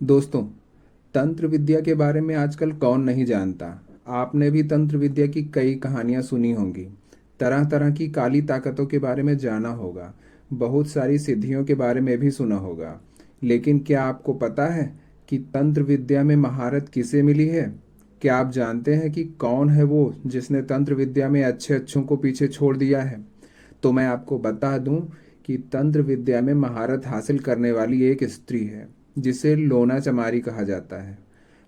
दोस्तों, तंत्र विद्या के बारे में आजकल कौन नहीं जानता। आपने भी तंत्र विद्या की कई कहानियां सुनी होंगी। तरह तरह की काली ताकतों के बारे में जाना होगा। बहुत सारी सिद्धियों के बारे में भी सुना होगा। लेकिन क्या आपको पता है कि तंत्र विद्या में महारत किसे मिली है? क्या आप जानते हैं कि कौन है वो जिसने तंत्र विद्या में अच्छे अच्छों को पीछे छोड़ दिया है? तो मैं आपको बता दूं कि तंत्र विद्या में महारत हासिल करने वाली एक स्त्री है जिसे लोना चमारी कहा जाता है।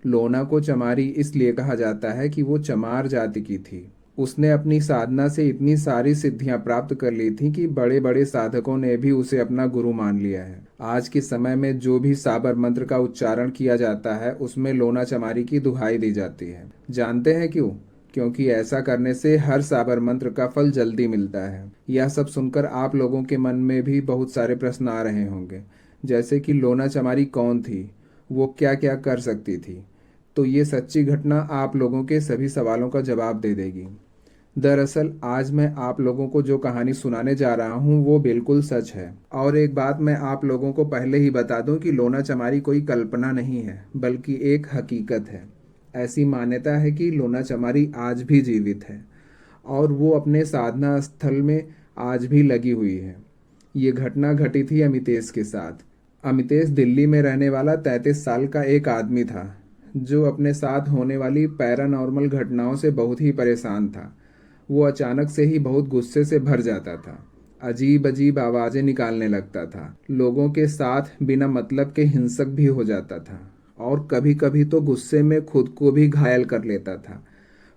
लोना को चमारी इसलिए कहा जाता है कि वो चमार जाति की थी। उसने अपनी साधना से इतनी सारी सिद्धियां प्राप्त कर ली थी कि बड़े बड़े साधकों ने भी उसे अपना गुरु मान लिया है। आज के समय में जो भी साबर मंत्र का उच्चारण किया जाता है उसमें लोना चमारी की दुहाई दी जाती है। जानते हैं क्यों? क्योंकि ऐसा करने से हर साबर मंत्र का फल जल्दी मिलता है। यह सब सुनकर आप लोगों के मन में भी बहुत सारे प्रश्न आ रहे होंगे, जैसे कि लोना चमारी कौन थी, वो क्या क्या कर सकती थी। तो ये सच्ची घटना आप लोगों के सभी सवालों का जवाब दे देगी। दरअसल आज मैं आप लोगों को जो कहानी सुनाने जा रहा हूँ वो बिल्कुल सच है। और एक बात मैं आप लोगों को पहले ही बता दूं कि लोना चमारी कोई कल्पना नहीं है बल्कि एक हकीकत है। ऐसी मान्यता है कि लोना चमारी आज भी जीवित है और वो अपने साधना स्थल में आज भी लगी हुई है। ये घटना घटी थी अमितेश के साथ। अमितेश दिल्ली में रहने वाला 33 साल का एक आदमी था जो अपने साथ होने वाली पैरानॉर्मल घटनाओं से बहुत ही परेशान था। वो अचानक से ही बहुत गुस्से से भर जाता था। अजीब अजीब आवाजें निकालने लगता था। लोगों के साथ बिना मतलब के हिंसक भी हो जाता था और कभी कभी तो गुस्से में खुद को भी घायल कर लेता था।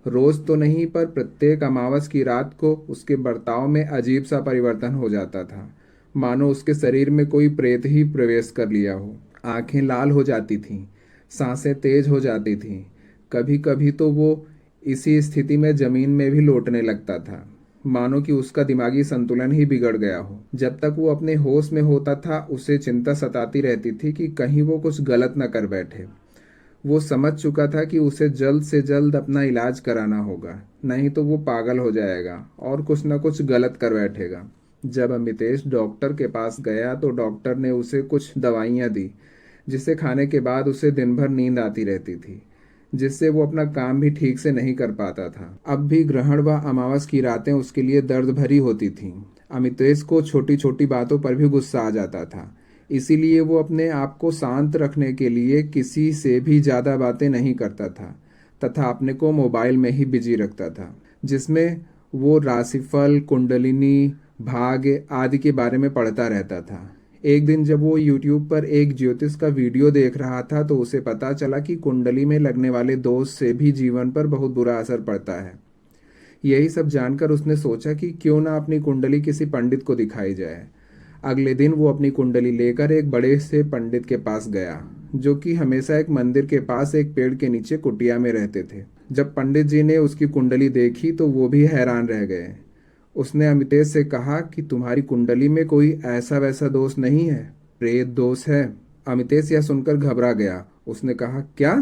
रोज तो नहीं पर प्रत्येक अमावस की रात को उसके बर्ताव में अजीब सा परिवर्तन हो जाता था, मानो उसके शरीर में कोई प्रेत ही प्रवेश कर लिया हो। आंखें लाल हो जाती थीं, सांसें तेज हो जाती थीं। कभी कभी तो वो इसी स्थिति में जमीन में भी लौटने लगता था, मानो कि उसका दिमागी संतुलन ही बिगड़ गया हो। जब तक वो अपने होश में होता था उसे चिंता सताती रहती थी कि कहीं वो कुछ गलत न कर बैठे। वो समझ चुका था कि उसे जल्द से जल्द अपना इलाज कराना होगा, नहीं तो वो पागल हो जाएगा और कुछ न कुछ गलत कर बैठेगा। जब अमितेश डॉक्टर के पास गया तो डॉक्टर ने उसे कुछ दवाइयाँ दी जिसे खाने के बाद उसे दिन भर नींद आती रहती थी, जिससे वो अपना काम भी ठीक से नहीं कर पाता था। अब भी ग्रहण व अमावस की रातें उसके लिए दर्द भरी होती थीं। अमितेश को छोटी छोटी बातों पर भी गुस्सा आ जाता था। इसीलिए वो अपने आप को शांत रखने के लिए किसी से भी ज़्यादा बातें नहीं करता था तथा अपने को मोबाइल में ही बिजी रखता था, जिसमें वो राशिफल, कुंडलिनी, भाग्य आदि के बारे में पढ़ता रहता था। एक दिन जब वो यूट्यूब पर एक ज्योतिष का वीडियो देख रहा था तो उसे पता चला कि कुंडली में लगने वाले दोष से भी जीवन पर बहुत बुरा असर पड़ता है। यही सब जानकर उसने सोचा कि क्यों ना अपनी कुंडली किसी पंडित को दिखाई जाए। अगले दिन वो अपनी कुंडली लेकर एक बड़े से पंडित के पास गया, जो कि हमेशा एक मंदिर के पास एक पेड़ के नीचे कुटिया में रहते थे। जब पंडित जी ने उसकी कुंडली देखी तो वो भी हैरान रह गए। उसने अमितेश से कहा कि तुम्हारी कुंडली में कोई ऐसा वैसा दोष नहीं है, प्रेत दोष है। अमितेश यह सुनकर घबरा गया। उसने कहा, क्या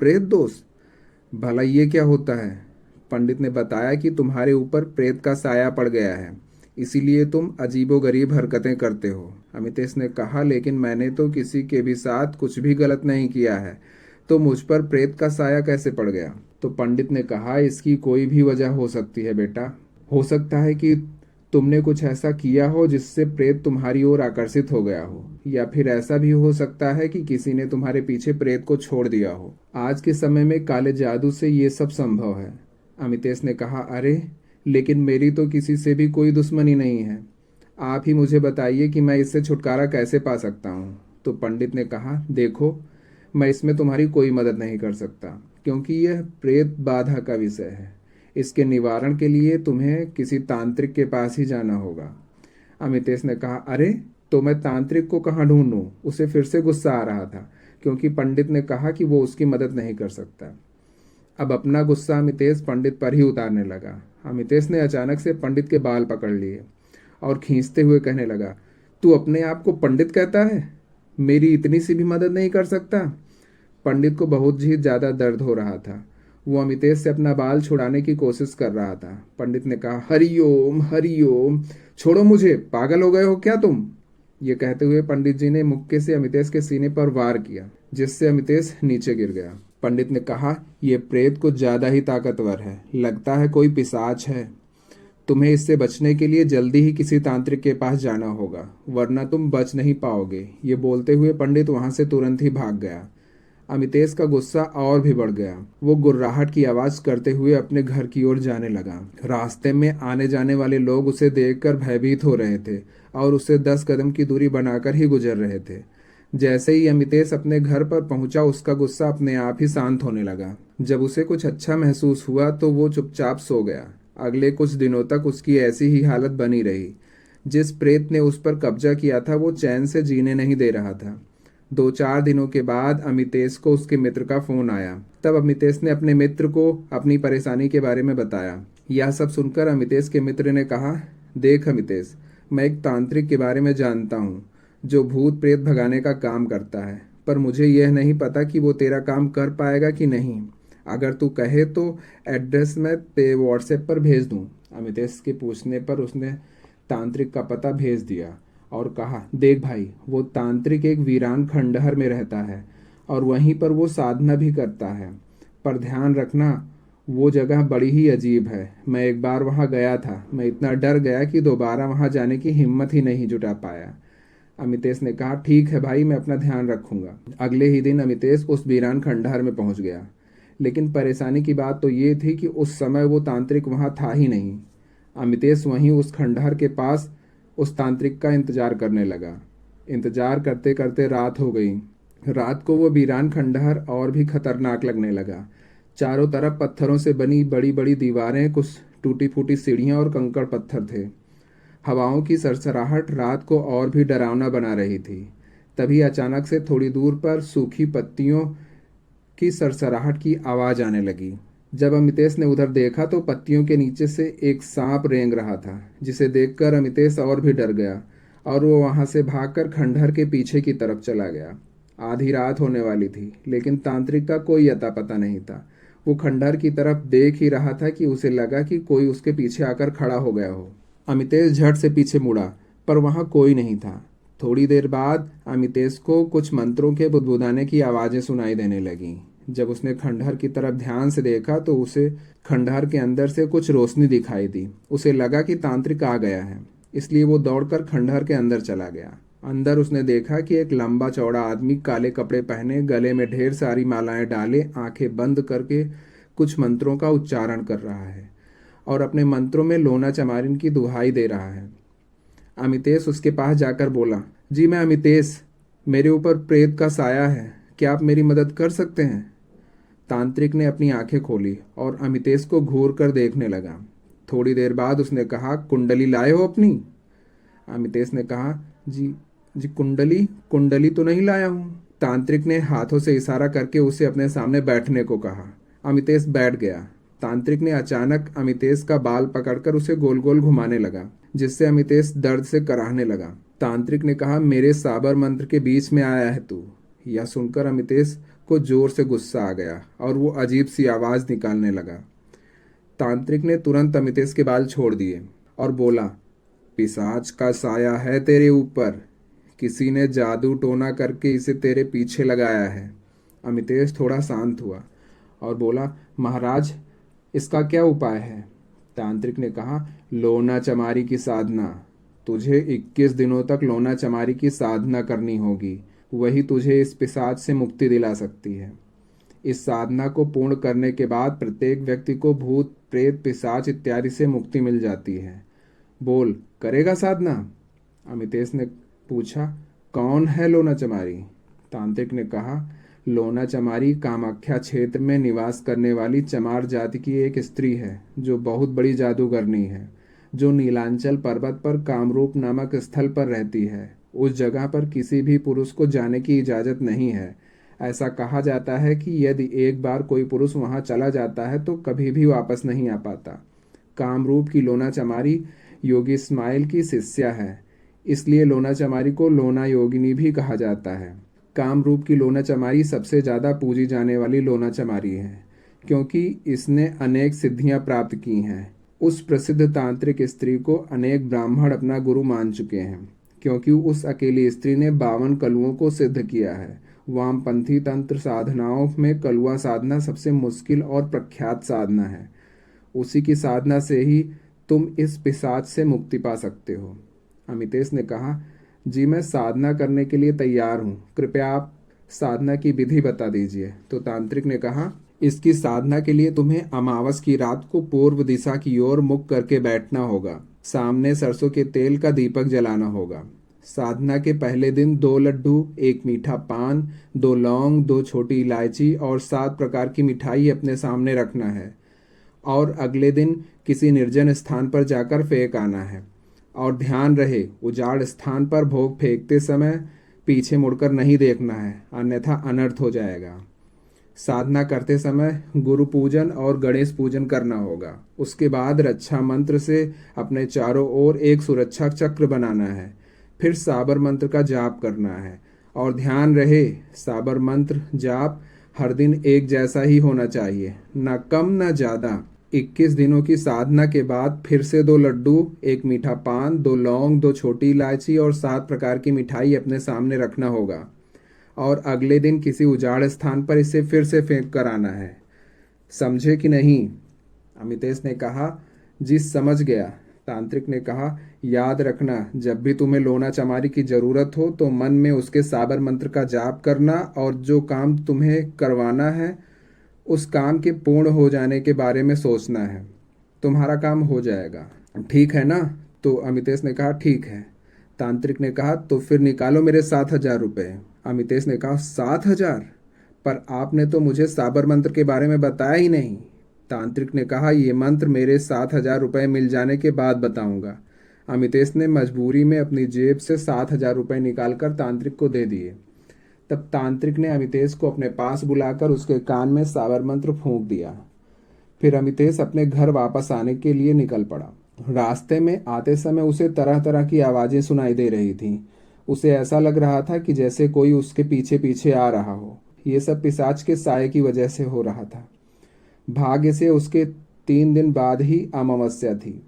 प्रेत दोष? भला ये क्या होता है? पंडित ने बताया कि तुम्हारे ऊपर प्रेत का साया पड़ गया है, इसीलिए तुम अजीबोगरीब हरकतें करते हो। अमितेश ने कहा, लेकिन मैंने तो किसी के भी साथ कुछ भी गलत नहीं किया है, तो मुझ पर प्रेत का साया कैसे पड़ गया? तो पंडित ने कहा, इसकी कोई भी वजह हो सकती है बेटा। हो सकता है कि तुमने कुछ ऐसा किया हो जिससे प्रेत तुम्हारी ओर आकर्षित हो गया हो, या फिर ऐसा भी हो सकता है कि किसी ने तुम्हारे पीछे प्रेत को छोड़ दिया हो। आज के समय में काले जादू से ये सब संभव है। अमितेश ने कहा, अरे लेकिन मेरी तो किसी से भी कोई दुश्मनी नहीं है। आप ही मुझे बताइए कि मैं इससे छुटकारा कैसे पा सकता हूँ। तो पंडित ने कहा, देखो मैं इसमें तुम्हारी कोई मदद नहीं कर सकता, क्योंकि यह प्रेत बाधा का विषय है। इसके निवारण के लिए तुम्हें किसी तांत्रिक के पास ही जाना होगा। अमितेश ने कहा, अरे तो मैं तांत्रिक को कहाँ ढूंढूं? उसे फिर से गुस्सा आ रहा था, क्योंकि पंडित ने कहा कि वो उसकी मदद नहीं कर सकता। अब अपना गुस्सा अमितेश पंडित पर ही उतारने लगा। अमितेश ने अचानक से पंडित के बाल पकड़ लिए और खींचते हुए कहने लगा, तू अपने आप को पंडित कहता है? मेरी इतनी सी भी मदद नहीं कर सकता? पंडित को बहुत ही ज्यादा दर्द हो रहा था। वो अमितेश से अपना बाल छुड़ाने की कोशिश कर रहा था। पंडित ने कहा, हरिओम हरिओम, छोड़ो मुझे, पागल हो गए हो क्या तुम? ये कहते हुए पंडित जी ने मुक्के से अमितेश के सीने पर वार किया, जिससे अमितेश नीचे गिर गया। पंडित ने कहा, यह प्रेत कुछ ज्यादा ही ताकतवर है, लगता है कोई पिशाच है। तुम्हें इससे बचने के लिए जल्दी ही किसी तांत्रिक के पास जाना होगा, वरना तुम बच नहीं पाओगे। ये बोलते हुए पंडित वहां से तुरंत ही भाग गया। अमितेश का गुस्सा और भी बढ़ गया। वो गुर्राहट की आवाज करते हुए अपने घर की ओर जाने लगा। रास्ते में आने जाने वाले लोग उसे देखकर भयभीत हो रहे थे और उससे 10 कदम की दूरी बनाकर ही गुजर रहे थे। जैसे ही अमितेश अपने घर पर पहुंचा, उसका गुस्सा अपने आप ही शांत होने लगा। जब उसे कुछ अच्छा महसूस हुआ तो वो चुपचाप सो गया। अगले कुछ दिनों तक उसकी ऐसी ही हालत बनी रही। जिस प्रेत ने उस पर कब्जा किया था वो चैन से जीने नहीं दे रहा था। 2-4 दिनों के बाद अमितेश को उसके मित्र का फोन आया। तब अमितेश ने अपने मित्र को अपनी परेशानी के बारे में बताया। यह सब सुनकर अमितेश के मित्र ने कहा, देख अमितेश, मैं एक तांत्रिक के बारे में जानता हूँ जो भूत प्रेत भगाने का काम करता है, पर मुझे यह नहीं पता कि वो तेरा काम कर पाएगा कि नहीं। अगर तू कहे तो एड्रेस मैं ते व्हाट्सएप पर भेज दूँ। अमितेश के पूछने पर उसने तांत्रिक का पता भेज दिया और कहा, देख भाई, वो तांत्रिक एक वीरान खंडहर में रहता है और वहीं पर वो साधना भी करता है। पर ध्यान रखना, वो जगह बड़ी ही अजीब है। मैं एक बार वहाँ गया था, मैं इतना डर गया कि दोबारा वहाँ जाने की हिम्मत ही नहीं जुटा पाया। अमितेश ने कहा, ठीक है भाई, मैं अपना ध्यान रखूंगा। अगले ही दिन अमितेश उस वीरान खंडहर में पहुंच गया। लेकिन परेशानी की बात तो ये थी कि उस समय वो तांत्रिक वहाँ था ही नहीं। अमितेश वहीं उस खंडहर के पास उस तांत्रिक का इंतजार करने लगा। इंतजार करते करते रात हो गई। रात को वो वीरान खंडहर और भी खतरनाक लगने लगा। चारों तरफ पत्थरों से बनी बड़ी बड़ी दीवारें, कुछ टूटी फूटी सीढ़ियां और कंकड़ पत्थर थे। हवाओं की सरसराहट रात को और भी डरावना बना रही थी। तभी अचानक से थोड़ी दूर पर सूखी पत्तियों की सरसराहट की आवाज आने लगी। जब अमितेश ने उधर देखा तो पत्तियों के नीचे से एक सांप रेंग रहा था, जिसे देखकर अमितेश और भी डर गया और वो वहां से भागकर खंडहर के पीछे की तरफ चला गया। आधी रात होने वाली थी, लेकिन तांत्रिक का कोई अता पता नहीं था। वो खंडहर की तरफ देख ही रहा था कि उसे लगा कि कोई उसके पीछे आकर खड़ा हो गया हो। अमितेश झट से पीछे मुड़ा, पर वहां कोई नहीं था। थोड़ी देर बाद अमितेश को कुछ मंत्रों के बुदबुदाने की आवाजें सुनाई देने लगीं। जब उसने खंडहर की तरफ ध्यान से देखा तो उसे खंडहर के अंदर से कुछ रोशनी दिखाई दी। उसे लगा कि तांत्रिक आ गया है, इसलिए वो दौड़कर खंडहर के अंदर चला गया। अंदर उसने देखा कि एक लंबा चौड़ा आदमी काले कपड़े पहने, गले में ढेर सारी मालाएं डाले, आंखें बंद करके कुछ मंत्रों का उच्चारण कर रहा है और अपने मंत्रों में लोना चमारिन की दुहाई दे रहा है। अमितेश उसके पास जाकर बोला, जी मैं अमितेश, मेरे ऊपर प्रेत का साया है, क्या आप मेरी मदद कर सकते हैं? तांत्रिक ने अपनी आंखें खोली और अमितेश को घूर कर देखने लगा। थोड़ी देर बाद उसने कहा, कुंडली लाए हो अपनी? अमितेश ने कहा, जी जी कुंडली कुंडली तो नहीं लाया हूँ। तांत्रिक ने हाथों से इशारा करके उसे अपने सामने बैठने को कहा। अमितेश बैठ गया। तांत्रिक ने अचानक अमितेश का बाल पकड़कर उसे गोल गोल घुमाने लगा, जिससे अमितेश दर्द से कराहने लगा। तांत्रिक ने कहा, मेरे साबर मंत्र के बीच में आया है तू। यह सुनकर अमितेश को जोर से गुस्सा आ गया और वो अजीब सी आवाज निकालने लगा। तांत्रिक ने तुरंत अमितेश के बाल छोड़ दिए और बोला, पिशाच का साया है तेरे ऊपर, किसी ने जादू टोना करके इसे तेरे पीछे लगाया है। अमितेश थोड़ा शांत हुआ और बोला, महाराज, इसका क्या उपाय है? तांत्रिक ने कहा, लोना चमारी की साधना। तुझे 21 दिनों तक लोना चमारी की साधना करनी होगी, वही तुझे इस पिशाच से मुक्ति दिला सकती है। इस साधना को पूर्ण करने के बाद प्रत्येक व्यक्ति को भूत प्रेत पिशाच इत्यादि से मुक्ति मिल जाती है। बोल, करेगा साधना? अमितेश ने पूछा, कौन है लोना चमारी? तांत्रिक ने कहा, लोना चमारी कामाख्या क्षेत्र में निवास करने वाली चमार जाति की एक स्त्री है जो बहुत बड़ी जादूगरनी है, जो नीलांचल पर्वत पर कामरूप नामक स्थल पर रहती है। उस जगह पर किसी भी पुरुष को जाने की इजाज़त नहीं है। ऐसा कहा जाता है कि यदि एक बार कोई पुरुष वहां चला जाता है तो कभी भी वापस नहीं आ पाता। कामरूप की लोना चमारी योगी इस्माइल की शिष्या है, इसलिए लोना चमारी को लोना योगिनी भी कहा जाता है। कामरूप की लोना चमारी सबसे ज़्यादा पूजी जाने वाली लोना चमारी है, क्योंकि इसने अनेक सिद्धियां प्राप्त की हैं। उस प्रसिद्ध तांत्रिक स्त्री को अनेक ब्राह्मण अपना गुरु मान चुके हैं, क्योंकि उस अकेली स्त्री ने 52 कलुओं को सिद्ध किया है। वामपंथी तंत्र साधनाओं में कलुआ साधना सबसे मुश्किल और प्रख्यात साधना है। उसी की साधना से ही तुम इस पिशाच से मुक्ति पा सकते हो। अमितेश ने कहा, जी मैं साधना करने के लिए तैयार हूँ, कृपया आप साधना की विधि बता दीजिए। तो तांत्रिक ने कहा, इसकी साधना के लिए तुम्हें अमावस की रात को पूर्व दिशा की ओर मुख करके बैठना होगा। सामने सरसों के तेल का दीपक जलाना होगा। साधना के पहले दिन 2 लड्डू, 1 मीठा पान, 2 लौंग, 2 छोटी इलायची और 7 प्रकार की मिठाई अपने सामने रखना है और अगले दिन किसी निर्जन स्थान पर जाकर फेंक आना है। और ध्यान रहे, उजाड़ स्थान पर भोग फेंकते समय पीछे मुड़कर नहीं देखना है, अन्यथा अनर्थ हो जाएगा। साधना करते समय गुरु पूजन और गणेश पूजन करना होगा। उसके बाद रक्षा मंत्र से अपने चारों ओर एक सुरक्षा चक्र बनाना है। फिर साबर मंत्र का जाप करना है और ध्यान रहे, साबर मंत्र जाप हर दिन एक जैसा ही होना चाहिए, न कम न ज़्यादा। 21 दिनों की साधना के बाद फिर से 2 लड्डू, 1 मीठा पान, 2 लौंग, 2 छोटी इलायची और 7 प्रकार की मिठाई अपने सामने रखना होगा और अगले दिन किसी उजाड़ स्थान पर इसे फिर से फेंक कर आना है। समझे कि नहीं? अमितेश ने कहा, जी समझ गया। तांत्रिक ने कहा, याद रखना, जब भी तुम्हें लोना चमारी की जरूरत हो तो मन में उसके साबर मंत्र का जाप करना और जो काम तुम्हें करवाना है उस काम के पूर्ण हो जाने के बारे में सोचना है। तुम्हारा काम हो जाएगा, ठीक है ना? तो अमितेश ने कहा, ठीक है। तांत्रिक ने कहा, तो फिर निकालो मेरे 7,000 रुपये। अमितेश ने कहा, 7,000? पर आपने तो मुझे साबर मंत्र के बारे में बताया ही नहीं। तांत्रिक ने कहा, ये मंत्र मेरे 7,000 रुपये मिल जाने के बाद बताऊंगा। अमितेश ने मजबूरी में अपनी जेब से 7,000 रुपये निकालकर तांत्रिक को दे दिए। तब तांत्रिक ने अमितेश को अपने पास बुलाकर उसके कान में साबर मंत्र फूंक दिया। फिर अमितेश अपने घर वापस आने के लिए निकल पड़ा। रास्ते में आते समय उसे तरह तरह की आवाज़ें सुनाई दे रही थीं। उसे ऐसा लग रहा था कि जैसे कोई उसके पीछे पीछे आ रहा हो। ये सब पिशाच के साये की वजह से हो रहा था। भाग्य से उसके 3 दिन बाद ही अमावस्या थी।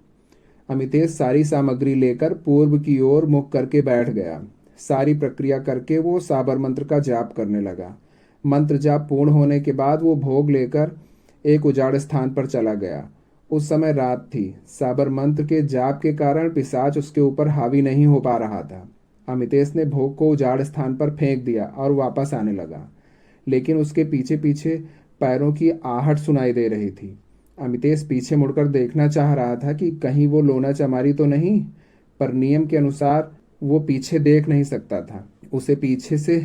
अमितेश सारी सामग्री लेकर पूर्व की ओर मुख करके बैठ गया। सारी प्रक्रिया करके वो साबर मंत्र का जाप करने लगा। मंत्र जाप पूर्ण होने के बाद वो भोग लेकर एक उजाड़ स्थान पर चला गया। उस समय रात थी। साबर मंत्र के जाप के कारण पिशाच उसके ऊपर हावी नहीं हो पा रहा था। अमितेश ने भोग को उजाड़ स्थान पर फेंक दिया और वापस आने लगा, लेकिन उसके पीछे पीछे पैरों की आहट सुनाई दे रही थी। अमितेश पीछे मुड़कर देखना चाह रहा था कि कहीं वो लोना चमारी तो नहीं, पर नियम के अनुसार वो पीछे देख नहीं सकता था। उसे पीछे से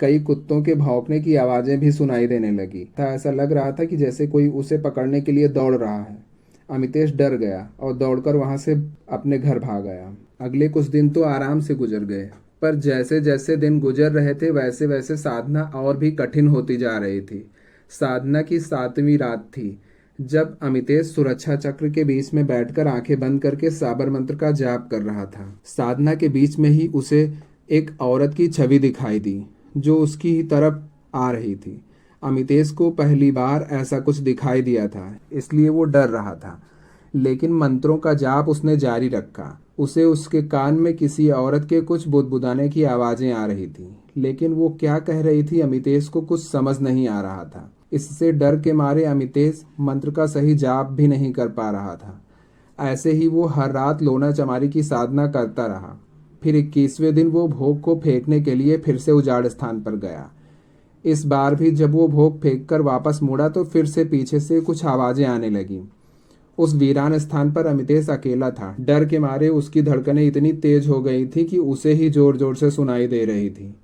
कई कुत्तों के भौंकने की आवाज़ें भी सुनाई देने लगी था। ऐसा लग रहा था कि जैसे कोई उसे पकड़ने के लिए दौड़ रहा है। अमितेश डर गया और दौड़कर वहां से अपने घर भाग गया। अगले कुछ दिन तो आराम से गुजर गए, पर जैसे जैसे दिन गुजर रहे थे वैसे वैसे साधना और भी कठिन होती जा रही थी। साधना की 7वीं रात थी जब अमितेश सुरक्षा चक्र के बीच में बैठकर आंखें बंद करके साबर मंत्र का जाप कर रहा था। साधना के बीच में ही उसे एक औरत की छवि दिखाई दी जो उसकी ही तरफ आ रही थी। अमितेश को पहली बार ऐसा कुछ दिखाई दिया था, इसलिए वो डर रहा था, लेकिन मंत्रों का जाप उसने जारी रखा। उसे उसके कान में किसी औरत के कुछ बुदबुदाने की आवाज़ें आ रही थी, लेकिन वो क्या कह रही थी अमितेश को कुछ समझ नहीं आ रहा था। इससे डर के मारे अमितेश मंत्र का सही जाप भी नहीं कर पा रहा था। ऐसे ही वो हर रात लोना चमारी की साधना करता रहा। फिर 21वें दिन वो भोग को फेंकने के लिए फिर से उजाड़ स्थान पर गया। इस बार भी जब वो भोग फेंक कर वापस मुड़ा तो फिर से पीछे से कुछ आवाज़ें आने लगीं। उस वीरान स्थान पर अमितेश अकेला था। डर के मारे उसकी धड़कनें इतनी तेज हो गई थी कि उसे ही जोर जोर से सुनाई दे रही थी।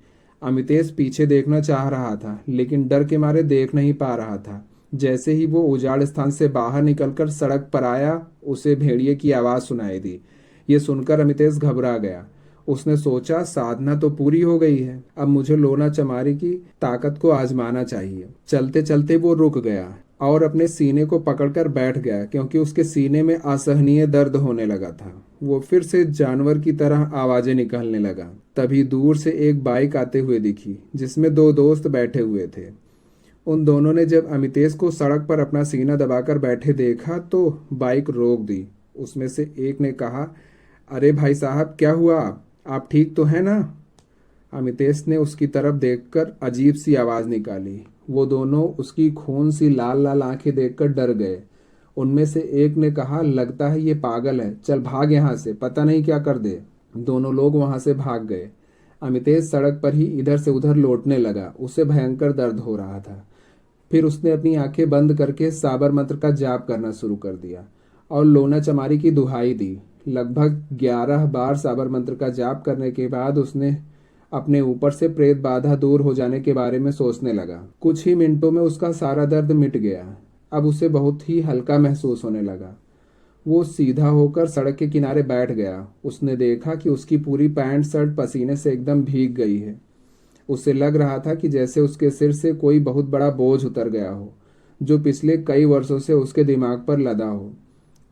अमितेश पीछे देखना चाह रहा था, लेकिन डर के मारे देख नहीं पा रहा था। जैसे ही वो उजाड़ स्थान से बाहर निकलकर सड़क पर आया, उसे भेड़िए की आवाज़ सुनाई दी। ये सुनकर अमितेश घबरा गया। उसने सोचा, साधना तो पूरी हो गई है, अब मुझे लोना चमारी की ताकत को आजमाना चाहिए। चलते चलते वो रुक गया और अपने सीने को पकड़कर बैठ गया, क्योंकि उसके सीने में असहनीय दर्द होने लगा था। वो फिर से जानवर की तरह आवाजें निकालने लगा। तभी दूर से एक बाइक आते हुए दिखी, जिसमें 2 दोस्त बैठे हुए थे। उन दोनों ने जब अमितेश को सड़क पर अपना सीना दबाकर बैठे देखा तो बाइक रोक दी। उसमें से एक ने कहा, अरे भाई साहब, क्या हुआ? आप ठीक तो हैं ना? अमितेश ने उसकी तरफ देखकर अजीब सी आवाज निकाली। वो दोनों उसकी खून सी लाल लाल आंखें देखकर डर गए। उनमें से एक ने कहा, लगता है ये पागल है, चल भाग यहाँ से, पता नहीं क्या कर दे। दोनों लोग वहां से भाग गए। अमितेश सड़क पर ही इधर से उधर लौटने लगा। उसे भयंकर दर्द हो रहा था। फिर उसने अपनी आंखें बंद करके साबर मंत्र का जाप करना शुरू कर दिया और लोना चमारी की दुहाई दी। लगभग 11 बार साबर मंत्र का जाप करने के बाद उसने अपने ऊपर से प्रेत बाधा दूर हो जाने के बारे में सोचने लगा। कुछ ही मिनटों में उसका सारा दर्द मिट गया। अब उसे बहुत ही हल्का महसूस होने लगा। वो सीधा होकर सड़क के किनारे बैठ गया। उसने देखा कि उसकी पूरी पैंट शर्ट पसीने से एकदम भीग गई है। उसे लग रहा था कि जैसे उसके सिर से कोई बहुत बड़ा बोझ उतर गया हो, जो पिछले कई वर्षों से उसके दिमाग पर लदा हो।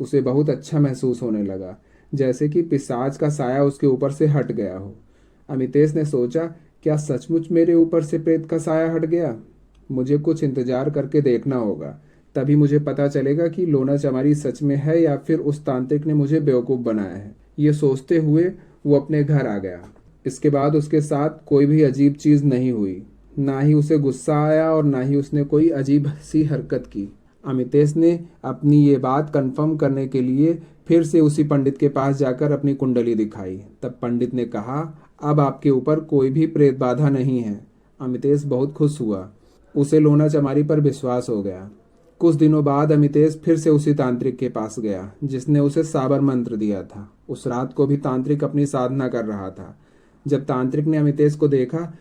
उसे बहुत अच्छा महसूस होने लगा, जैसे कि पिशाच का साया उसके ऊपर से हट गया हो। अमितेश ने सोचा, क्या सचमुच मेरे ऊपर से प्रेत का साया हट गया? मुझे कुछ इंतजार करके देखना होगा, तभी मुझे पता चलेगा कि लोना चमारी सच में है या फिर उस तांत्रिक ने मुझे बेवकूफ़ बनाया है। ये सोचते हुए वो अपने घर आ गया। इसके बाद उसके साथ कोई भी अजीब चीज़ नहीं हुई। ना ही उसे गुस्सा आया और ना ही उसने कोई अजीब सी हरकत की। अमितेश ने अपनी ये बात कंफर्म करने के लिए फिर से उसी पंडित के पास जाकर अपनी कुंडली दिखाई। तब पंडित ने कहा, अब आपके ऊपर कोई भी प्रेत बाधा नहीं है। अमितेश बहुत खुश हुआ। उसे लोना चमारी पर विश्वास हो गया। कुछ दिनों बाद अमितेश फिर से उसी तांत्रिक के पास गया जिसने उसे साबर मंत्र दिया था। उस रात को भी तांत्रिक अपनी साधना कर रहा था। जब तांत्रिक ने अमितेश को देखा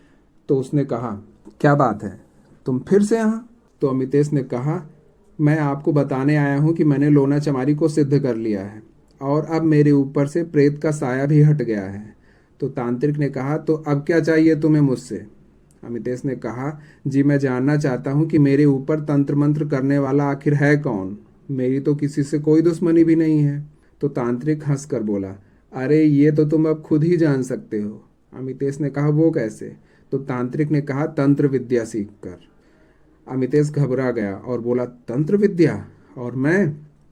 तो उसने कहा, क्या बात है, तुम फिर से यहाँ? तो अमितेश ने कहा, मैं आपको बताने आया हूँ कि मैंने लोना चमारी को सिद्ध कर लिया है और अब मेरे ऊपर से प्रेत का साया भी हट गया है। तो तांत्रिक ने कहा, तो अब क्या चाहिए तुम्हें मुझसे? अमितेश ने कहा, जी मैं जानना चाहता हूँ कि मेरे ऊपर तंत्र मंत्र करने वाला आखिर है कौन? मेरी तो किसी से कोई दुश्मनी भी नहीं है। तो तांत्रिक हंस कर बोला, अरे ये तो तुम अब खुद ही जान सकते हो। अमितेश ने कहा, वो कैसे? तो तांत्रिक ने कहा, तंत्र विद्या सीख कर। अमितेश घबरा गया और बोला, तंत्र विद्या? और मैं?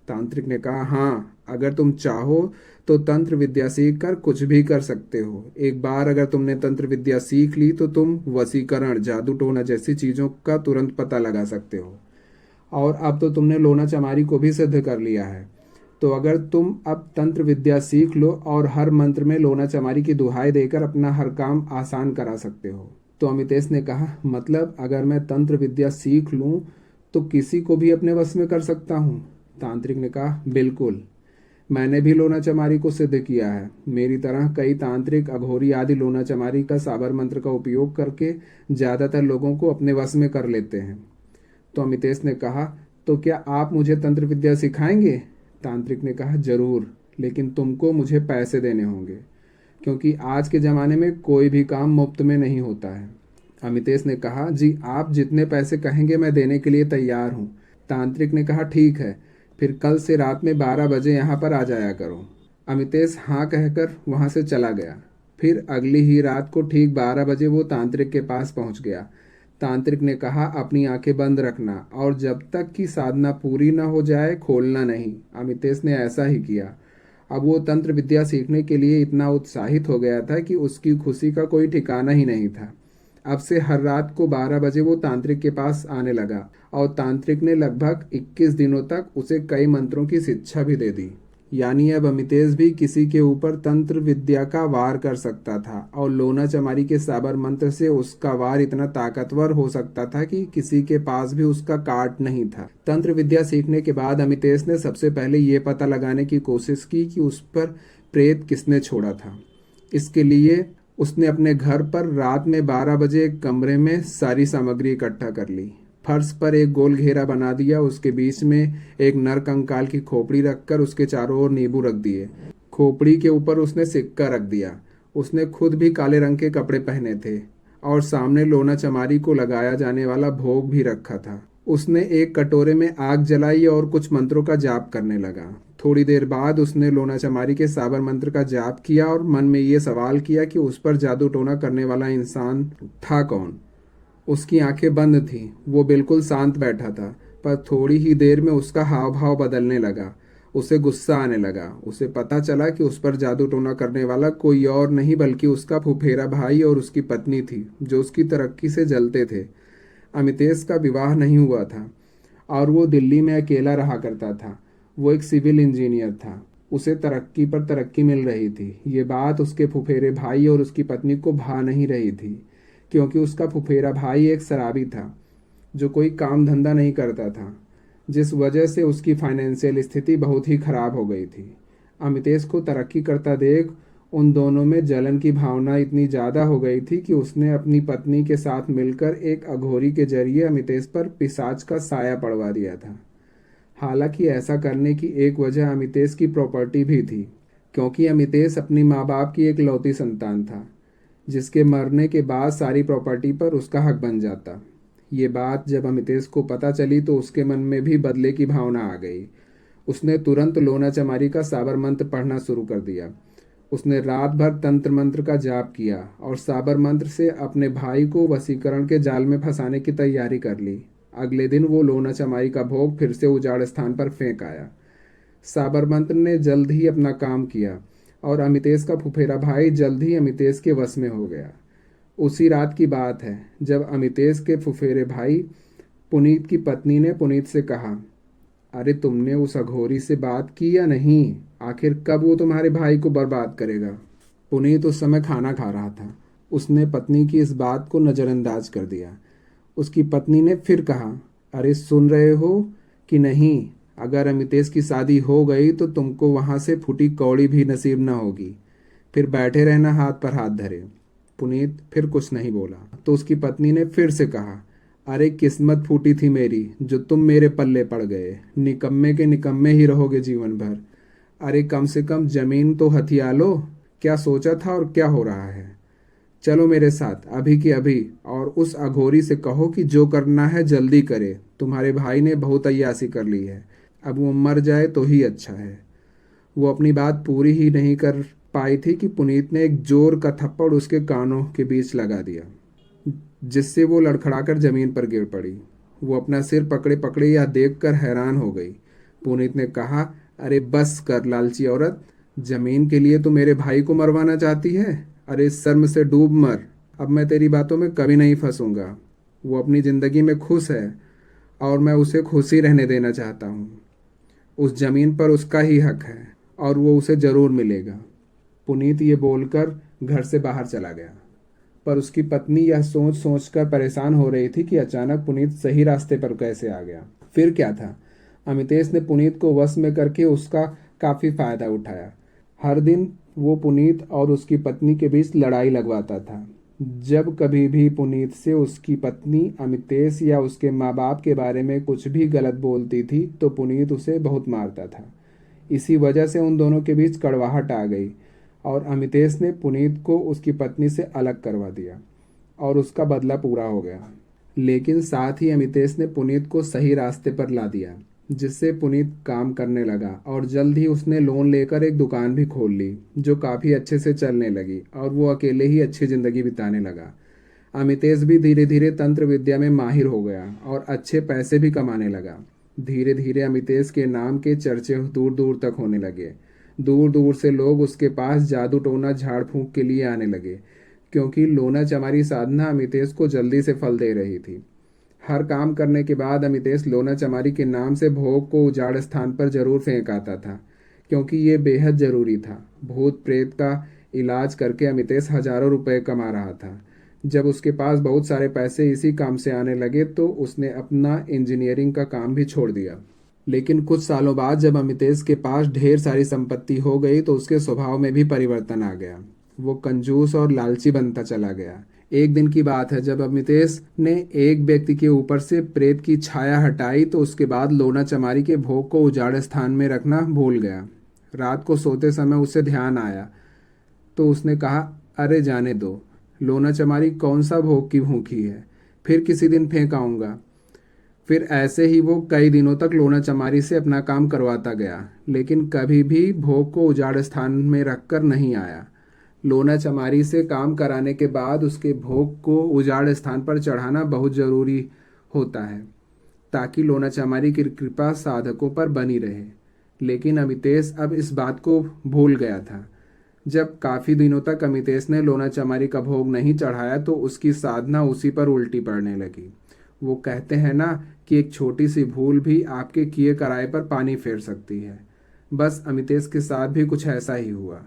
तांत्रिक ने कहा, हाँ, अगर तुम चाहो तो तंत्र विद्या सीख कर कुछ भी कर सकते हो। एक बार अगर तुमने तंत्र विद्या सीख ली तो तुम वशीकरण, जादू टोना जैसी चीज़ों का तुरंत पता लगा सकते हो। और अब तो तुमने लोना चमारी को भी सिद्ध कर लिया है। तो अगर तुम अब तंत्र विद्या सीख लो और हर मंत्र में लोना चमारी की दुहाई देकर अपना हर काम आसान करा सकते हो। तो अमितेश ने कहा, मतलब अगर मैं तंत्र विद्या सीख लूं तो किसी को भी अपने वश में कर सकता हूं? तांत्रिक ने कहा, बिल्कुल, मैंने भी लोना चमारी को सिद्ध किया है। मेरी तरह कई तांत्रिक, अघोरी आदि लोना चमारी का साबर मंत्र का उपयोग करके ज़्यादातर लोगों को अपने वश में कर लेते हैं। तो अमितेश ने कहा, तो क्या आप मुझे तंत्र विद्या सिखाएंगे? तांत्रिक ने कहा, जरूर, लेकिन तुमको मुझे पैसे देने होंगे, क्योंकि आज के ज़माने में कोई भी काम मुफ्त में नहीं होता है। अमितेश ने कहा, जी आप जितने पैसे कहेंगे मैं देने के लिए तैयार हूँ। तांत्रिक ने कहा, ठीक है, फिर कल से रात में 12 बजे यहाँ पर आ जाया करो। अमितेश हाँ कहकर वहाँ से चला गया। फिर अगली ही रात को ठीक 12 बजे वो तांत्रिक के पास पहुँच गया। तांत्रिक ने कहा, अपनी आंखें बंद रखना और जब तक कि साधना पूरी न हो जाए खोलना नहीं। अमितेश ने ऐसा ही किया। अब वो तंत्र विद्या सीखने के लिए इतना उत्साहित हो गया था कि उसकी खुशी का कोई ठिकाना ही नहीं था। अब से हर रात को 12 बजे वो तांत्रिक के पास आने लगा और तांत्रिक ने लगभग 21 दिनों तक उसे कई मंत्रों की शिक्षा भी दे दी। यानी अब अमितेश भी किसी के ऊपर तंत्र विद्या का वार कर सकता था और लोना चमारी के साबर मंत्र से उसका वार इतना ताकतवर हो सकता था कि किसी के पास भी उसका काट नहीं था। तंत्र विद्या सीखने के बाद अमितेश ने सबसे पहले ये पता लगाने की कोशिश की कि उस पर प्रेत किसने छोड़ा था। इसके लिए उसने अपने घर पर रात में 12 बजे एक कमरे में सारी सामग्री इकट्ठा कर ली। फर्श पर एक गोल घेरा बना दिया। उसके बीच में एक नर कंकाल की खोपड़ी रखकर उसके चारों ओर नींबू रख दिए। खोपड़ी के ऊपर उसने सिक्का रख दिया। उसने खुद भी काले रंग के कपड़े पहने थे और सामने लोना चमारी को लगाया जाने वाला भोग भी रखा था। उसने एक कटोरे में आग जलाई और कुछ मंत्रों का जाप करने लगा। थोड़ी देर बाद उसने लोना चमारी के साबर मंत्र का जाप किया और मन में ये सवाल किया कि उस पर जादू टोना करने वाला इंसान था कौन। उसकी आंखें बंद थीं। वो बिल्कुल शांत बैठा था, पर थोड़ी ही देर में उसका हाव भाव बदलने लगा। उसे गुस्सा आने लगा। उसे पता चला कि उस पर जादू टोना करने वाला कोई और नहीं बल्कि उसका फुफेरा भाई और उसकी पत्नी थी, जो उसकी तरक्की से जलते थे। अमितेश का विवाह नहीं हुआ था और वो दिल्ली में अकेला रहा करता था। वो एक सिविल इंजीनियर था। उसे तरक्की पर तरक्की मिल रही थी। ये बात उसके फुफेरे भाई और उसकी पत्नी को भा नहीं रही थी, क्योंकि उसका फुफेरा भाई एक शराबी था जो कोई काम धंधा नहीं करता था, जिस वजह से उसकी फाइनेंशियल स्थिति बहुत ही खराब हो गई थी। अमितेश को तरक्की करता देख उन दोनों में जलन की भावना इतनी ज़्यादा हो गई थी कि उसने अपनी पत्नी के साथ मिलकर एक अघोरी के जरिए अमितेश पर पिशाच का साया पड़वा दिया था। हालांकि ऐसा करने की एक वजह अमितेश की प्रॉपर्टी भी थी, क्योंकि अमितेश अपनी माँ बाप की एक लौती संतान था, जिसके मरने के बाद सारी प्रॉपर्टी पर उसका हक बन जाता। ये बात जब अमितेश को पता चली तो उसके मन में भी बदले की भावना आ गई। उसने तुरंत लोना चमारी का साबर मंत्र पढ़ना शुरू कर दिया। उसने रात भर तंत्र मंत्र का जाप किया और साबर मंत्र से अपने भाई को वशीकरण के जाल में फंसाने की तैयारी कर ली। अगले दिन वो लोना चमारी का भोग फिर से उजाड़ स्थान पर फेंक आया। साबर मंत्र ने जल्द ही अपना काम किया और अमितेश का फुफेरा भाई जल्द ही अमितेश के वश में हो गया। उसी रात की बात है जब अमितेश के फुफेरे भाई पुनीत की पत्नी ने पुनीत से कहा, अरे तुमने उस अघोरी से बात की या नहीं? आखिर कब वो तुम्हारे भाई को बर्बाद करेगा? पुनीत उस समय खाना खा रहा था। उसने पत्नी की इस बात को नज़रअंदाज कर दिया। उसकी पत्नी ने फिर कहा, अरे सुन रहे हो कि नहीं? अगर अमितेश की शादी हो गई तो तुमको वहां से फूटी कौड़ी भी नसीब न होगी। फिर बैठे रहना हाथ पर हाथ धरे। पुनीत फिर कुछ नहीं बोला तो उसकी पत्नी ने फिर से कहा, अरे किस्मत फूटी थी मेरी जो तुम मेरे पल्ले पड़ गए। निकम्मे के निकम्मे ही रहोगे जीवन भर। अरे कम से कम जमीन तो हथिया लो। क्या सोचा था और क्या हो रहा है? चलो मेरे साथ अभी की अभी और उस अघोरी से कहो कि जो करना है जल्दी करे। तुम्हारे भाई ने बहुत अय्यासी कर ली है, अब वो मर जाए तो ही अच्छा है। वो अपनी बात पूरी ही नहीं कर पाई थी कि पुनीत ने एक जोर का थप्पड़ उसके कानों के बीच लगा दिया, जिससे वो लड़खड़ाकर जमीन पर गिर पड़ी। वो अपना सिर पकड़े पकड़े यह देखकर हैरान हो गई। पुनीत ने कहा, अरे बस कर लालची औरत, जमीन के लिए तो मेरे भाई को मरवाना चाहती है? अरे शर्म से डूब मर। अब मैं तेरी बातों में कभी नहीं फंसूंगा। वो अपनी ज़िंदगी में खुश है और मैं उसे खुश ही रहने देना चाहता हूँ। उस जमीन पर उसका ही हक है और वो उसे ज़रूर मिलेगा। पुनीत ये बोलकर घर से बाहर चला गया, पर उसकी पत्नी यह सोच सोच कर परेशान हो रही थी कि अचानक पुनीत सही रास्ते पर कैसे आ गया। फिर क्या था, अमितेश ने पुनीत को वश में करके उसका काफ़ी फायदा उठाया। हर दिन वो पुनीत और उसकी पत्नी के बीच लड़ाई लगवाता था। जब कभी भी पुनीत से उसकी पत्नी अमितेश या उसके माँ बाप के बारे में कुछ भी गलत बोलती थी तो पुनीत उसे बहुत मारता था। इसी वजह से उन दोनों के बीच कड़वाहट आ गई और अमितेश ने पुनीत को उसकी पत्नी से अलग करवा दिया और उसका बदला पूरा हो गया। लेकिन साथ ही अमितेश ने पुनीत को सही रास्ते पर ला दिया, जिससे पुनीत काम करने लगा और जल्द ही उसने लोन लेकर एक दुकान भी खोल ली जो काफ़ी अच्छे से चलने लगी और वो अकेले ही अच्छी ज़िंदगी बिताने लगा। अमितेश भी धीरे धीरे तंत्र विद्या में माहिर हो गया और अच्छे पैसे भी कमाने लगा। धीरे धीरे अमितेश के नाम के चर्चे दूर दूर तक होने लगे। दूर दूर से लोग उसके पास जादू टोना झाड़ फूंक के लिए आने लगे, क्योंकि लोना चमारी साधना अमितेश को जल्दी से फल दे रही थी। हर काम करने के बाद अमितेश लोना चमारी के नाम से भोग को उजाड़ स्थान पर जरूर फेंक आता था, क्योंकि ये बेहद ज़रूरी था। भूत प्रेत का इलाज करके अमितेश हजारों रुपए कमा रहा था। जब उसके पास बहुत सारे पैसे इसी काम से आने लगे तो उसने अपना इंजीनियरिंग का काम भी छोड़ दिया। लेकिन कुछ सालों बाद जब अमितेश के पास ढेर सारी संपत्ति हो गई तो उसके स्वभाव में भी परिवर्तन आ गया। वो कंजूस और लालची बनता चला गया। एक दिन की बात है जब अमितेश ने एक व्यक्ति के ऊपर से प्रेत की छाया हटाई तो उसके बाद लोना चमारी के भोग को उजाड़ स्थान में रखना भूल गया। रात को सोते समय उसे ध्यान आया तो उसने कहा, अरे जाने दो, लोना चमारी कौन सा भोग की भूखी है, फिर किसी दिन फेंक आऊँगा। फिर ऐसे ही वो कई दिनों तक लोना चमारी से अपना काम करवाता गया, लेकिन कभी भी भोग को उजाड़ स्थान में रखकर नहीं आया। लोना चमारी से काम कराने के बाद उसके भोग को उजाड़ स्थान पर चढ़ाना बहुत ज़रूरी होता है, ताकि लोना चमारी की कृपा साधकों पर बनी रहे। लेकिन अमितेश अब इस बात को भूल गया था। जब काफ़ी दिनों तक अमितेश ने लोना चमारी का भोग नहीं चढ़ाया तो उसकी साधना उसी पर उल्टी पड़ने लगी। वो कहते हैं ना कि एक छोटी सी भूल भी आपके किए कराए पर पानी फेर सकती है। बस अमितेश के साथ भी कुछ ऐसा ही हुआ।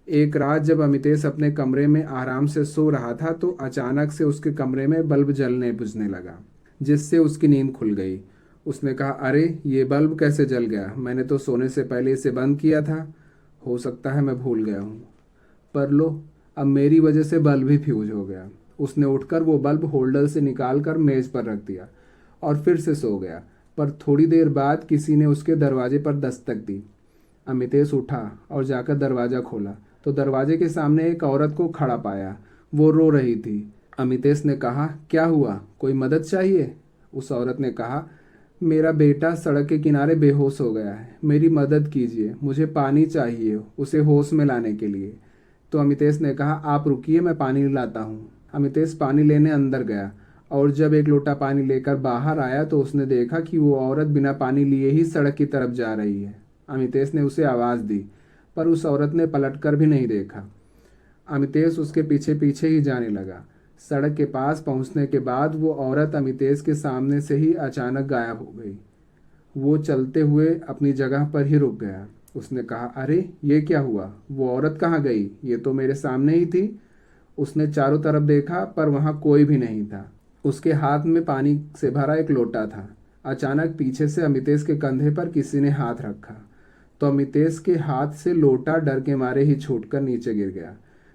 एक रात जब अमितेश अपने कमरे में आराम से सो रहा था तो अचानक से उसके कमरे में बल्ब जलने बुझने लगा, जिससे उसकी नींद खुल गई। उसने कहा, अरे ये बल्ब कैसे जल गया? मैंने तो सोने से पहले इसे बंद किया था। हो सकता है मैं भूल गया हूँ। पर लो, अब मेरी वजह से बल्ब ही फ्यूज हो गया। उसने उठकर वो बल्ब होल्डर से निकाल कर मेज पर रख दिया और फिर से सो गया। पर थोड़ी देर बाद किसी ने उसके दरवाजे पर दस्तक दी। अमितेश उठा और जाकर दरवाज़ा खोला तो दरवाजे के सामने एक औरत को खड़ा पाया। वो रो रही थी। अमितेश ने कहा, क्या हुआ, कोई मदद चाहिए? उस औरत ने कहा, मेरा बेटा सड़क के किनारे बेहोश हो गया है, मेरी मदद कीजिए, मुझे पानी चाहिए उसे होश में लाने के लिए। तो अमितेश ने कहा, आप रुकिए, मैं पानी लाता हूँ। अमितेश पानी लेने अंदर गया और जब एक लोटा पानी लेकर बाहर आया तो उसने देखा कि वो औरत बिना पानी लिए ही सड़क की तरफ जा रही है। अमितेश ने उसे आवाज़ दी पर उस औरत ने पलटकर भी नहीं देखा। अमितेश उसके पीछे पीछे ही जाने लगा। सड़क के पास पहुंचने के बाद वो औरत अमितेश के सामने से ही अचानक गायब हो गई। वो चलते हुए अपनी जगह पर ही रुक गया। उसने कहा, अरे ये क्या हुआ? वो औरत कहाँ गई? ये तो मेरे सामने ही थी। उसने चारों तरफ देखा पर वहाँ कोई भी नहीं था। उसके हाथ में पानी से भरा एक लोटा था। अचानक पीछे से अमितेश के कंधे पर किसी ने हाथ रखा तो अमितेश के हाथ से लोटा डर के मारे ही छूटकर नीचे गिर गया।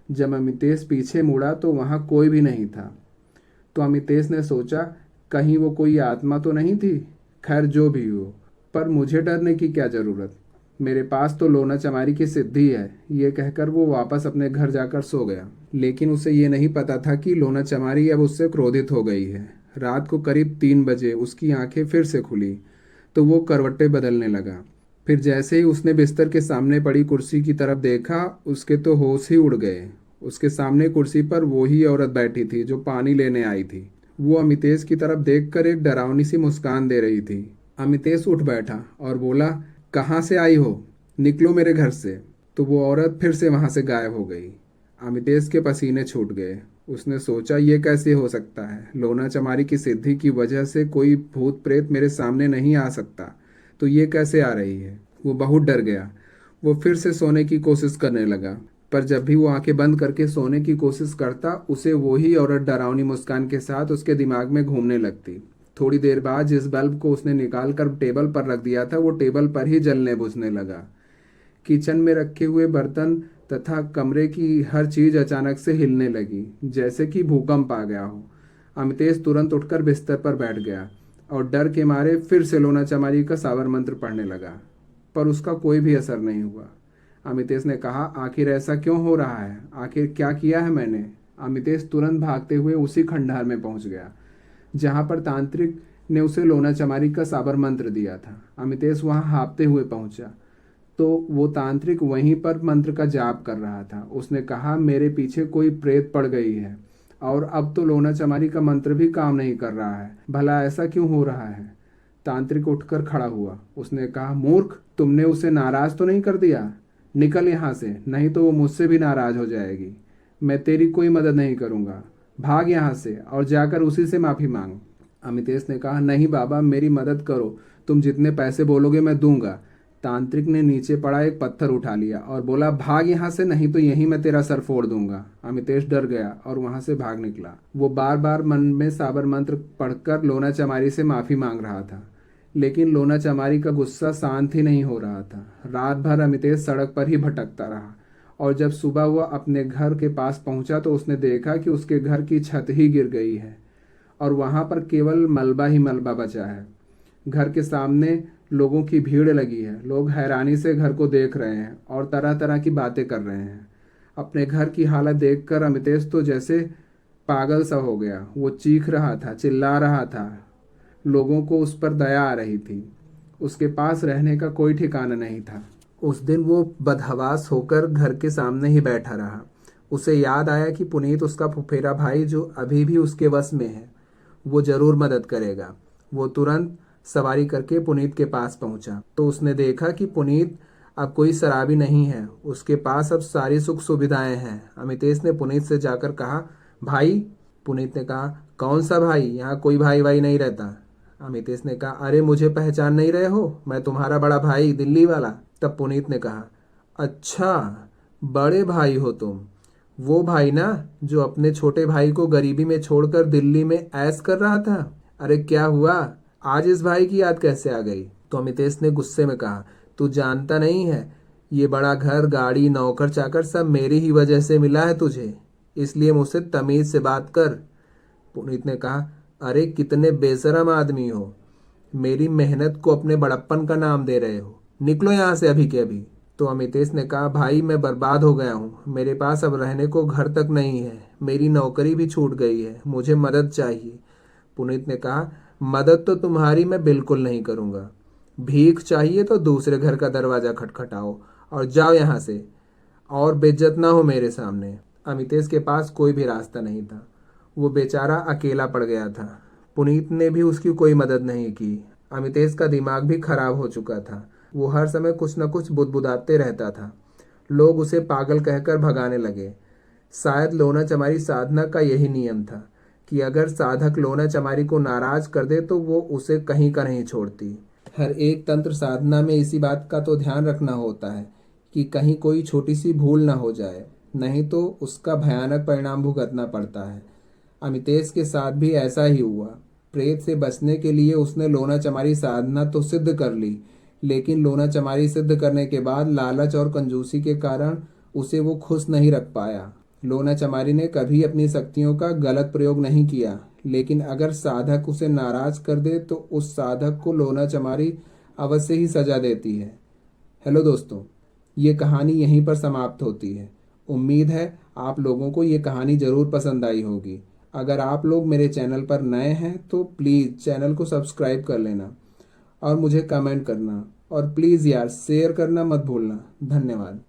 जब अमितेश पीछे मुड़ा तो वहाँ कोई भी नहीं था। तो अमितेश ने सोचा, कहीं वो कोई आत्मा तो नहीं थी। खैर जो भी हो, पर मुझे डरने की क्या ज़रूरत, मेरे पास तो लोना चमारी की सिद्धि है। ये कहकर वो वापस अपने घर जाकर सो गया। लेकिन उसे ये नहीं पता था कि लोना चमारी अब उससे क्रोधित हो गई है। रात को करीब 3 बजे उसकी आंखें फिर से खुली तो वो करवटें बदलने लगा। फिर जैसे ही उसने बिस्तर के सामने पड़ी कुर्सी की तरफ देखा, उसके तो होश ही उड़ गए। उसके सामने कुर्सी पर वो ही औरत बैठी थी जो पानी लेने आई थी। वो अमितेश की तरफ देखकर एक डरावनी सी मुस्कान दे रही थी। अमितेश उठ बैठा और बोला, कहाँ से आई हो? निकलो मेरे घर से। तो वो औरत फिर से वहाँ से गायब हो गई। अमितेश के पसीने छूट गए। उसने सोचा, ये कैसे हो सकता है? लोना चमारी की सिद्धि की वजह से कोई भूत प्रेत मेरे सामने नहीं आ सकता, तो ये कैसे आ रही है? वो बहुत डर गया। वो फिर से सोने की कोशिश करने लगा, पर जब भी वो आंखें बंद करके सोने की कोशिश करता उसे वही औरत डरावनी मुस्कान के साथ उसके दिमाग में घूमने लगती। थोड़ी देर बाद जिस बल्ब को उसने निकाल कर टेबल पर रख दिया था वो टेबल पर ही जलने बुझने लगा। किचन में रखे हुए बर्तन तथा कमरे की हर चीज अचानक से हिलने लगी, जैसे कि भूकंप आ गया हो। अमितेश तुरंत उठकर बिस्तर पर बैठ गया और डर के मारे फिर से लोना चमारी का सावर मंत्र पढ़ने लगा, पर उसका कोई भी असर नहीं हुआ। अमितेश ने कहा, आखिर ऐसा क्यों हो रहा है? आखिर क्या किया है मैंने? अमितेश तुरंत भागते हुए उसी खंडहर में पहुंच गया जहां पर तांत्रिक ने उसे लोना चमारी का साबर मंत्र दिया था। अमितेश वहां हाँफते हुए पहुंचा तो वो तांत्रिक वहीं पर मंत्र का जाप कर रहा था। उसने कहा, मेरे पीछे कोई प्रेत पड़ गई है और अब तो लोना चमारी का मंत्र भी काम नहीं कर रहा है। भला ऐसा क्यों हो रहा है? तांत्रिक उठकर खड़ा हुआ। उसने कहा, मूर्ख, तुमने उसे नाराज तो नहीं कर दिया? निकल यहाँ से, नहीं तो वो मुझसे भी नाराज हो जाएगी। मैं तेरी कोई मदद नहीं करूँगा। भाग यहाँ से और जाकर उसी से माफ़ी मांग। अमितेश ने कहा, नहीं बाबा, मेरी मदद करो, तुम जितने पैसे बोलोगे मैं दूंगा। तांत्रिक ने नीचे पड़ा एक पत्थर उठा लिया और बोला, भाग यहाँ से, नहीं तो यहीं मैं तेरा सर फोड़ दूंगा। अमितेश डर गया और वहां से भाग निकला। वो बार बार मन में साबर मंत्र पढ़कर लोना चमारी से माफी मांग रहा था, लेकिन लोना चमारी का गुस्सा शांत ही नहीं हो रहा था। रात भर अमितेश सड़क पर ही भटकता रहा और जब सुबह वह अपने घर के पास पहुंचा तो उसने देखा कि उसके घर की छत ही गिर गई है और वहां पर केवल मलबा ही मलबा बचा है। घर के सामने लोगों की भीड़ लगी है। लोग हैरानी से घर को देख रहे हैं और तरह तरह की बातें कर रहे हैं। अपने घर की हालत देखकर अमितेश तो जैसे पागल सा हो गया। वो चीख रहा था, चिल्ला रहा था। लोगों को उस पर दया आ रही थी। उसके पास रहने का कोई ठिकाना नहीं था। उस दिन वो बदहवास होकर घर के सामने ही बैठा रहा। उसे याद आया कि पुनीत उसका फुफेरा भाई जो अभी भी उसके वश में है, वो जरूर मदद करेगा। वो तुरंत सवारी करके पुनीत के पास पहुंचा तो उसने देखा कि पुनीत अब कोई शराबी नहीं है, उसके पास अब सारी सुख सुविधाएं हैं। अमितेश ने पुनीत से जाकर कहा, भाई। पुनीत ने कहा, कौन सा भाई, यहाँ कोई भाई भाई नहीं रहता। अमितेश ने कहा, अरे मुझे पहचान नहीं रहे हो, मैं तुम्हारा बड़ा भाई दिल्ली वाला। तब पुनीत ने कहा, अच्छा बड़े भाई हो तुम, वो भाई ना जो अपने छोटे भाई को गरीबी में छोड़कर दिल्ली में ऐश कर रहा था। अरे क्या हुआ, आज इस भाई की याद कैसे आ गई? तो अमितेश ने गुस्से में कहा, तू जानता नहीं है, ये बड़ा घर गाड़ी नौकर चाकर सब मेरी ही वजह से मिला है तुझे, इसलिए मुझसे तमीज से बात कर। पुनीत ने कहा, अरे कितने बेशरम आदमी हो, मेरी मेहनत को अपने बड़प्पन का नाम दे रहे हो, निकलो यहाँ से अभी के अभी। तो अमितेश ने कहा, भाई मैं बर्बाद हो गया हूँ, मेरे पास अब रहने को घर तक नहीं है, मेरी नौकरी भी छूट गई है, मुझे मदद चाहिए। पुनीत ने कहा, मदद तो तुम्हारी मैं बिल्कुल नहीं करूँगा, भीख चाहिए तो दूसरे घर का दरवाज़ा खटखटाओ और जाओ यहाँ से, और बेइज्जत ना हो मेरे सामने। अमितेश के पास कोई भी रास्ता नहीं था, वो बेचारा अकेला पड़ गया था। पुनीत ने भी उसकी कोई मदद नहीं की। अमितेश का दिमाग भी खराब हो चुका था, वो हर समय कुछ न कुछ बुदबुदाते रहता था। लोग उसे पागल कहकर भगाने लगे। शायद लोना चमारी साधना का यही नियम था कि अगर साधक लोना चमारी को नाराज कर दे तो वो उसे कहीं का नहीं छोड़ती। हर एक तंत्र साधना में इसी बात का तो ध्यान रखना होता है कि कहीं कोई छोटी सी भूल ना हो जाए, नहीं तो उसका भयानक परिणाम भुगतना पड़ता है। अमितेश के साथ भी ऐसा ही हुआ। प्रेत से बचने के लिए उसने लोना चमारी साधना तो सिद्ध कर ली, लेकिन लोना चमारी सिद्ध करने के बाद लालच और कंजूसी के कारण उसे वो खुश नहीं रख पाया। लोना चमारी ने कभी अपनी शक्तियों का गलत प्रयोग नहीं किया, लेकिन अगर साधक उसे नाराज कर दे तो उस साधक को लोना चमारी अवश्य ही सजा देती है। हेलो दोस्तों, ये कहानी यहीं पर समाप्त होती है। उम्मीद है आप लोगों को ये कहानी ज़रूर पसंद आई होगी। अगर आप लोग मेरे चैनल पर नए हैं तो प्लीज़ चैनल को सब्सक्राइब कर लेना और मुझे कमेंट करना, और प्लीज़ यार शेयर करना मत भूलना। धन्यवाद।